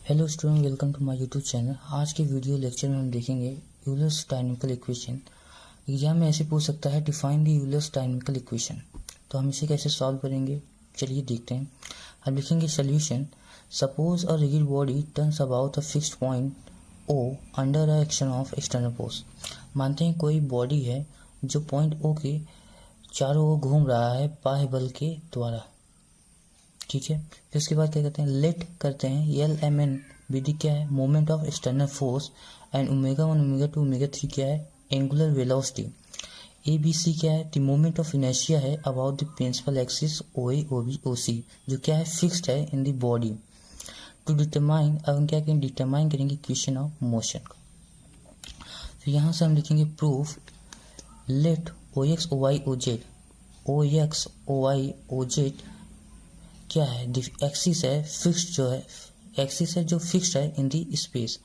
Hello student, welcome to my YouTube channel. आज के video lecture में हम देखेंगे यूलर्स डायनेमिकल इक्वेशन। एग्जाम में ऐसे पूछ सकता है define the Euler's dynamical equation. तो हम इसे कैसे सॉल्व करेंगे, चलिए देखते हैं। हम लिखेंगे solution. Suppose a rigid body turns about a fixed point O under a action of external force. मानते हैं कोई बॉडी है जो पॉइंट ओ के चारों ओर घूम रहा है बाह्य बल के द्वारा, ठीक है। फिर उसके बाद क्या करते हैं, लेट करते हैं एल एम एन विधि क्या है, moment of external force, and omega 1 omega 2 omega 3 क्या है, angular velocity. A B C क्या है, द मोमेंट ऑफ इनर्शिया है about the principal axis O A O B O C, जो क्या है फिक्स्ड है in the body. To determine, अब हम क्या करेंगे, डिटरमाइन करेंगे इक्वेशन ऑफ मोशन को। फिर यहाँ से हम लिखेंगे proof. Let O X O Y O Z, O X O Y O Z क्या है, एक्सिस है फिक्स्ड, जो है एक्सिस है जो फिक्स्ड है in the space.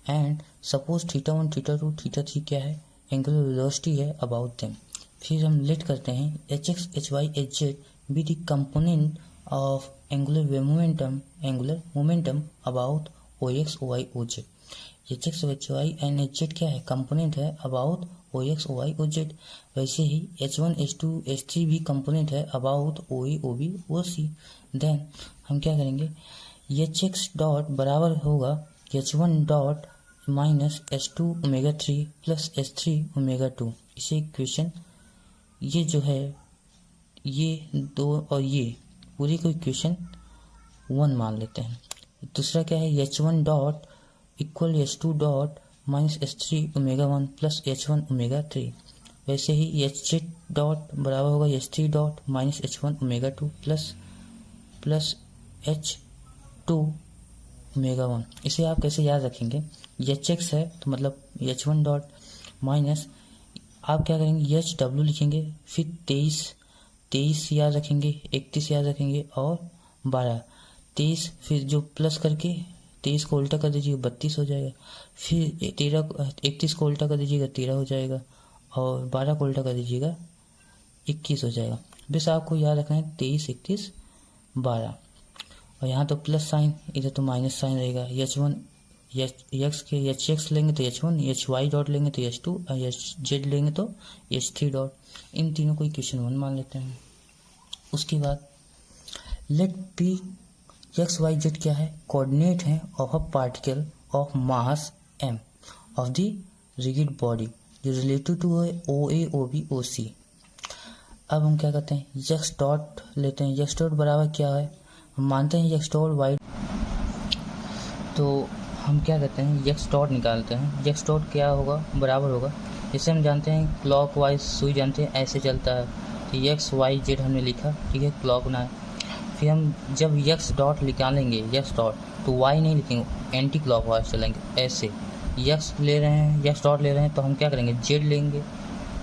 And suppose theta 1 theta 2 theta 3 क्या है, एंगुलर वेलोसिटी है अबाउट देम। फिर हम लेट करते हैं H X H Y H Z be the component of angular momentum about O X O Y O Z. H X H Y and H Z क्या है, component है about O X O Y O Z. वैसे ही H1 H2 H3 भी component है about O A O B O C. Then हम क्या करेंगे, एच एक्स डॉट बराबर होगा H1 dot minus H2 omega 3 plus H3 omega 2। इसे इक्वेशन, ये जो है ये दो और ये पूरी को इक्वेशन 1 मान लेते हैं। दूसरा क्या है, H1 dot equal H2 dot minus H3 omega 1 plus H1 omega 3। वैसे ही एच जेड डॉट बराबर होगा H3 dot minus H1 omega 2 plus H2 omega 1। इसे आप कैसे याद रखेंगे, एच एक्स है तो मतलब H1 डॉट माइनस, आप क्या करेंगे एच डब्ल्यू लिखेंगे, फिर 23 याद रखेंगे, 31 याद रखेंगे और 12। 23 फिर जो प्लस करके 23 को उल्टा कर दीजिएगा 32 हो जाएगा। फिर 31 को उल्टा कर दीजिएगा 13 हो जाएगा और 12 को उल्टा कर दीजिएगा 21 हो जाएगा। बस आपको याद रखना है 23 31 12। और यहाँ तो प्लस साइन, इधर तो माइनस साइन रहेगा। H1 एक्स के एच एक्स लेंगे तो H1, एच वाई डॉट लेंगे तो H2 और एच जेड लेंगे तो H3 डॉट। इन तीनों को इक्वेशन 1 मान लेते हैं। उसके बाद let p x y z क्या है, कोऑर्डिनेट है of a particle of mass m of the rigid body जो related to O A O B O C. अब हम क्या करते हैं, एक्स डॉट लेते हैं। एक्स डॉट बराबर क्या है, हम मानते हैं एक्स डॉट वाई, तो हम क्या करते हैं एक्स डॉट निकालते हैं। एक्स डॉट क्या होगा, बराबर होगा, जैसे हम जानते हैं क्लॉक वाइज सुई जानते हैं ऐसे चलता है, तो एक्स वाई जेड हमने लिखा, ठीक है, क्लॉक ना है। फिर हम जब एक्स डॉट निकालेंगे एक्स डॉट तो वाई नहीं लिखेंगे, एंटी क्लॉक वाइज चलेंगे ऐसे। एक्स ले रहे हैं, एक्स डॉट ले रहे हैं तो हम क्या करेंगे, जेड लेंगे,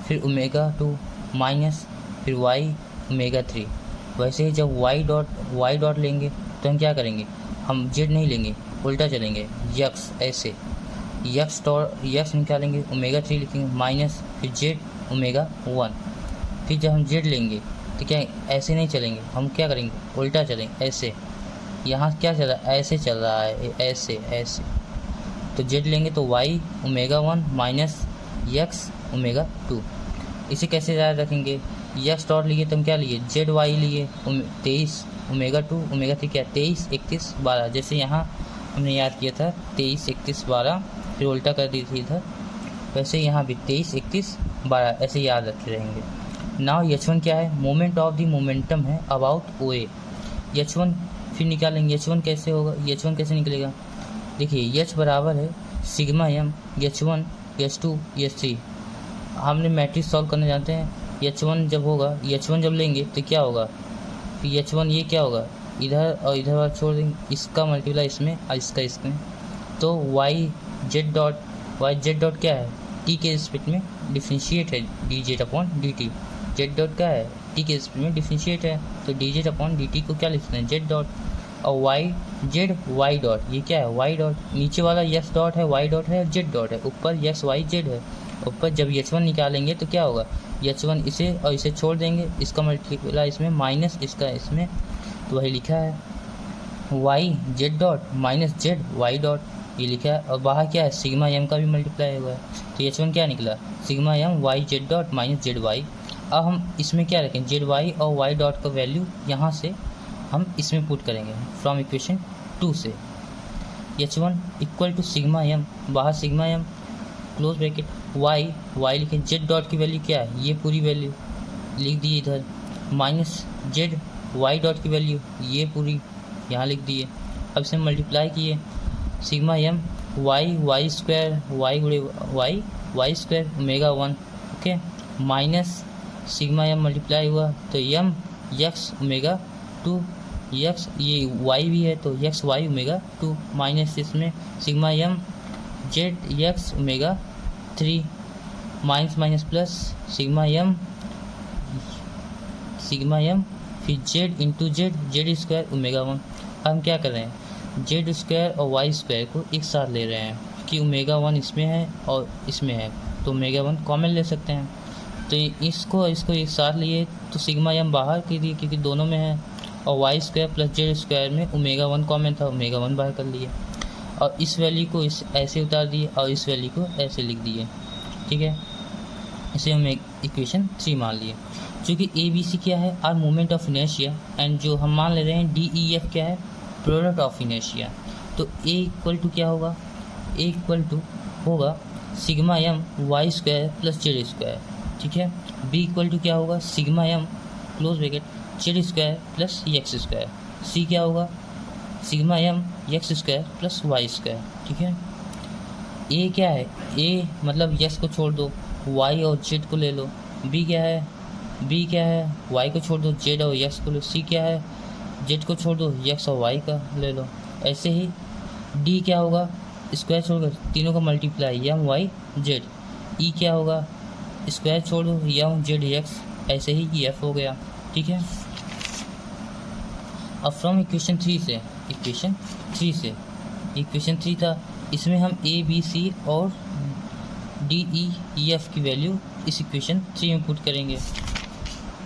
फिर ओमेगा 2 माइनस, फिर वाई ओमेगा 3। वैसे ही जब वाई डॉट लेंगे तो हम क्या करेंगे, हम जेड नहीं लेंगे, उल्टा चलेंगे, एक्स ऐसे। एक्स निकालेंगे ओमेगा 3 लिखेंगे माइनस, फिर जेड ओमेगा 1। फिर जब हम जेड लेंगे तो क्या ऐसे नहीं चलेंगे, हम क्या करेंगे, उल्टा चलेंगे ऐसे। यहाँ क्या चल रहा है, ऐसे चल रहा है, ऐसे ऐसे। तो जेड लेंगे तो y omega 1 minus x omega 2। इसे कैसे याद रखेंगे, एक्स डॉट लिए तो हम क्या लिए, जेड वाई लिए, 23 ओमेगा 2 ओमेगा 3 क्या 23 31 12। जैसे यहाँ हमने याद किया था 23 31 12, फिर उल्टा कर दी थी इधर, वैसे यहाँ भी 23 31 12 ऐसे याद रखे रहेंगे। नाउ H1 क्या है, मोमेंट ऑफ द मोमेंटम है अबाउट ओ ए। H1 फिर निकालेंगे, H1 कैसे होगा, H1 कैसे निकलेगा, देखिए H बराबर है sigma m H1 H2 H3। हमने मैट्रिक्स सॉल्व करने जानते हैं, H1 जब होगा, H1 जब लेंगे तो क्या होगा, फिर H1 ये क्या होगा, इधर और इधर वाला छोड़ देंगे, इसका मल्टीप्लाई इसमें और इसका इसमें, तो वाई जेड डॉट क्या है, टी के स्पीड में डिफरेंशिएट है D Z upon D T. Z dot क्या है, टी के स्पीड में डिफरेंशिएट है, तो D Z upon D T को क्या लिखते हैं, जेड डॉट। और वाई डॉट ये क्या है, वाई डॉट। नीचे वाला यस डॉट है, वाई डॉट है, जेड डॉट है, ऊपर यस वाई जेड है। ऊपर जब H1 निकालेंगे तो क्या होगा, H1 इसे और इसे छोड़ देंगे, इसका मल्टीप्लाई इसमें माइनस इसका इसमें, तो वही लिखा है। Y Z dot minus Z Y dot, ये लिखा है, और बाहर क्या है सिग्मा एम का भी मल्टीप्लाई हुआ है, तो एच वन क्या निकला sigma M Y Z dot minus Z Y. अब हम इसमें क्या रखें, जेड वाई और वाई डॉट का वैल्यू यहाँ से हम इसमें पुट करेंगे फ्रॉम इक्वेशन 2 से। H one equal to sigma M, बाहर sigma M close bracket, Y लिखे, जेड डॉट की वैल्यू क्या है, ये पूरी वैल्यू लिख दी इधर, माइनस जेड वाई डॉट की वैल्यू ये पूरी यहाँ लिख दिए। अब इसे मल्टीप्लाई किए, sigma M Y square Y गुणे Y square omega 1, okay, minus sigma M multiply हुआ तो एम एक्स ओमेगा 2, एक्स ये वाई भी है तो एक्स वाई ओमेगा 2, माइनस इसमें sigma M Z X omega 3, minus minus plus sigma M फिर Z into Z square omega 1। हम क्या कर रहे हैं, जेड स्क्वायर और वाई स्क्वायर को एक साथ ले रहे हैं कि ओमेगा 1 इसमें है और इसमें है तो ओमेगा 1 कॉमन ले सकते हैं, तो इसको एक साथ लिए तो सिग्मा एम बाहर के लिए क्योंकि दोनों में है, और Y square plus Z square में ओमेगा 1 कॉमन था, ओमेगा 1 बाहर कर लिए, और इस वैल्यू को इस ऐसे उतार दिए और इस वैल्यू को ऐसे लिख दिए, ठीक है। इसे हम एक इक्वेशन 3 मान लिए। चूँकि ए बी सी क्या है, R moment of inertia, and जो हम मान ले रहे हैं डी ई एफ क्या है, प्रोडक्ट ऑफ इनर्शिया, तो ए इक्वल टू क्या होगा, ए इक्वल टू होगा sigma M Y square plus Z square, ठीक है। बी इक्वल टू क्या होगा, sigma M close bracket Z square plus X square, C क्या होगा sigma M X square plus Y square, ठीक है। ए क्या है, ए मतलब एक्स को छोड़ दो, वाई और जेड को ले लो, बी क्या है वाई को छोड़ दो, जेड और एक्स को लो, सी क्या है जेड को छोड़ दो, एक्स और वाई का ले लो, ऐसे ही डी क्या होगा, स्क्वायर छोड़कर तीनों का मल्टीप्लाई एम वाई जेड, ई क्या होगा स्क्वायर छोड़ दो एम जेड एक्स, ऐसे ही ई एफ हो गया, ठीक है। अब फ्रॉम इक्वेशन 3 था, इसमें हम ए बी सी और डी ई एफ की वैल्यू इस इक्वेशन 3 में पुट करेंगे,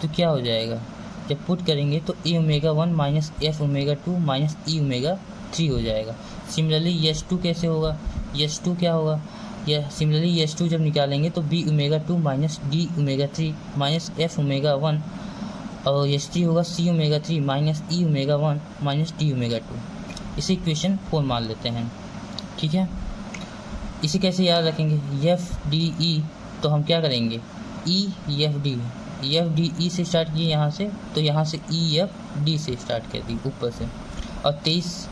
तो क्या हो जाएगा, जब पुट करेंगे तो A omega 1 minus F omega 2 minus E omega 3 हो जाएगा। सिमिलरली एस 2 कैसे होगा, एस 2 क्या होगा, यह सिमिलरली एस 2 जब निकालेंगे तो B omega 2 minus D omega 3 minus F omega 1, और एस 3 होगा C omega 3 minus E omega 1 minus D omega 2। इसे इक्वेशन 4 मान लेते हैं, ठीक है। इसे कैसे याद रखेंगे, एफ डी ई, तो हम क्या करेंगे ई एफ डी ई से स्टार्ट किए यहाँ से, तो यहाँ से ई एफ डी से स्टार्ट कर दी ऊपर से, और 23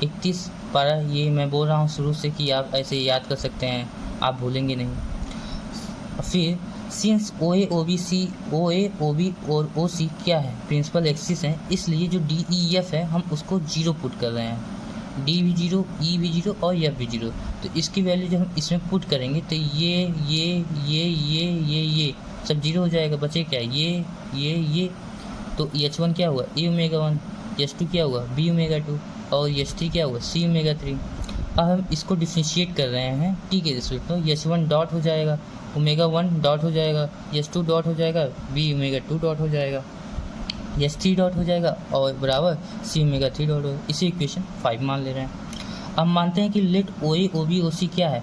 31 12, ये मैं बोल रहा हूँ शुरू से कि आप ऐसे याद कर सकते हैं, आप भूलेंगे नहीं। फिर since O A O B और ओ सी क्या है, प्रिंसिपल एक्सिस हैं, इसलिए जो डी ई एफ है हम उसको 0 पुट कर रहे हैं, डी भी 0 ई भी 0 और एफ भी 0, तो इसकी वैल्यू जब हम इसमें पुट करेंगे तो ये सब 0 हो जाएगा, बचे क्या ये, तो एच 1 क्या हुआ ए ओमेगा 1, एच 2 क्या हुआ बी ओमेगा 2, और एच 3 क्या हुआ सी ओमेगा 3। अब हम इसको डिफ्रेंशिएट कर रहे हैं टी के रिस्पेक्ट में, एच 1 डॉट हो जाएगा, ओमेगा 1 डॉट हो जाएगा, एच 2 डॉट हो जाएगा, बी ओमेगा 2 डॉट हो जाएगा, एच 3 डॉट हो जाएगा, और बराबर सी ओमेगा 3 डॉट होगा। इसे इक्वेशन 5 मान ले रहे हैं। अब मानते हैं कि late O A O B O सी क्या है,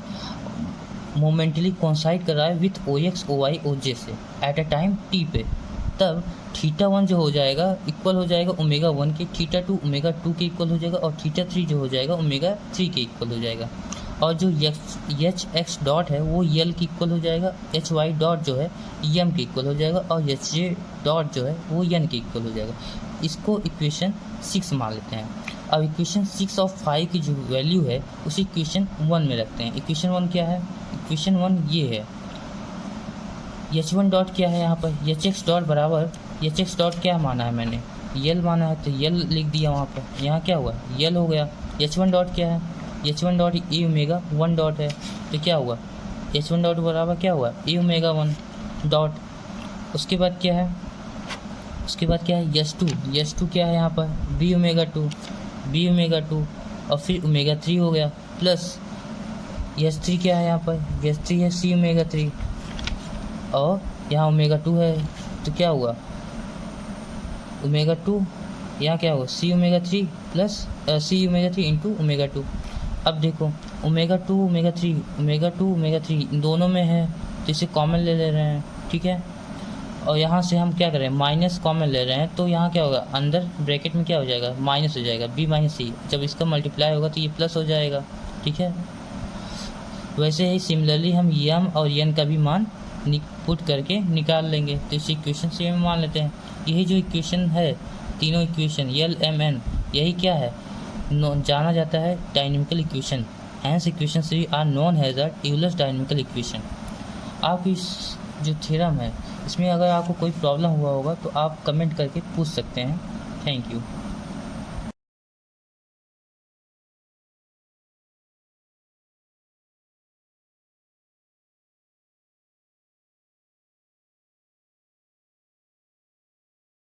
मोमेंटली कोइंसाइड कर रहा है with O X O Y O Z से एट अ टाइम टी पे, तब थीटा 1 जो हो जाएगा इक्वल हो जाएगा ओमेगा 1 के, थीटा 2 ओमेगा 2 के इक्वल हो जाएगा, और थीटा 3 जो हो जाएगा ओमेगा 3 के इक्वल हो जाएगा, और जो एच एक्स डॉट है वो यल के इक्वल हो जाएगा, एच वाई डॉट जो है एम के इक्वल हो जाएगा, और एच जे डॉट जो है वो एन के इक्वल हो जाएगा। इसको इक्वेशन 6 मान लेते हैं। अब इक्वेशन 6 और 5 की जो वैल्यू है उसे इक्वेशन 1 में रखते हैं। इक्वेशन 1 क्या है, इक्वेशन 1 ये है, एच 1 डॉट क्या है यहाँ पर, एच एक्स डॉट बराबर, एच एक्स डॉट क्या माना है मैंने यल माना है तो यल लिख दिया वहाँ पर, यहाँ क्या हुआ यल हो गया। एच 1 डॉट क्या है, H 1 dot A omega 1 dot है, तो क्या हुआ एच 1 डॉट बराबर क्या हुआ ए ओमेगा 1 डॉट। उसके बाद क्या है एच 2 क्या है यहाँ पर बी ओमेगा 2 और फिर ओमेगा 3 हो गया, प्लस एच 3 क्या है यहाँ पर, एच 3 है सी ओमेगा 3 और यहाँ ओमेगा 2 है, तो क्या हुआ ओमेगा 2 यहाँ क्या होगा सी ओमेगा 3 प्लस सी ओमेगा 3 इंटू ओमेगा 2। अब देखो ओमेगा 2 ओमेगा 3 ओमेगा 2 ओमेगा 3 इन दोनों में है तो इसे कॉमन ले रहे हैं, ठीक है। और यहाँ से हम क्या कर रहे हैं माइनस कॉमन ले रहे हैं, तो यहाँ क्या होगा अंदर ब्रैकेट में क्या हो जाएगा माइनस हो जाएगा, बी माइनस सी। जब इसका मल्टीप्लाई होगा तो ये प्लस हो जाएगा, ठीक है। वैसे ही सिमिलरली हम यम और एन का भी मान पुट करके निकाल लेंगे। तो इस इक्वेशन से हम मान लेते हैं यही जो इक्वेशन है, तीनों इक्वेशन एल एम एन, यही क्या है जाना जाता है dynamical equation. Hence equation 3 are known as a Euler's dynamical equation. आप इस जो थ्योरम है इसमें अगर आपको कोई प्रॉब्लम हुआ होगा तो आप कमेंट करके पूछ सकते हैं। Thank you.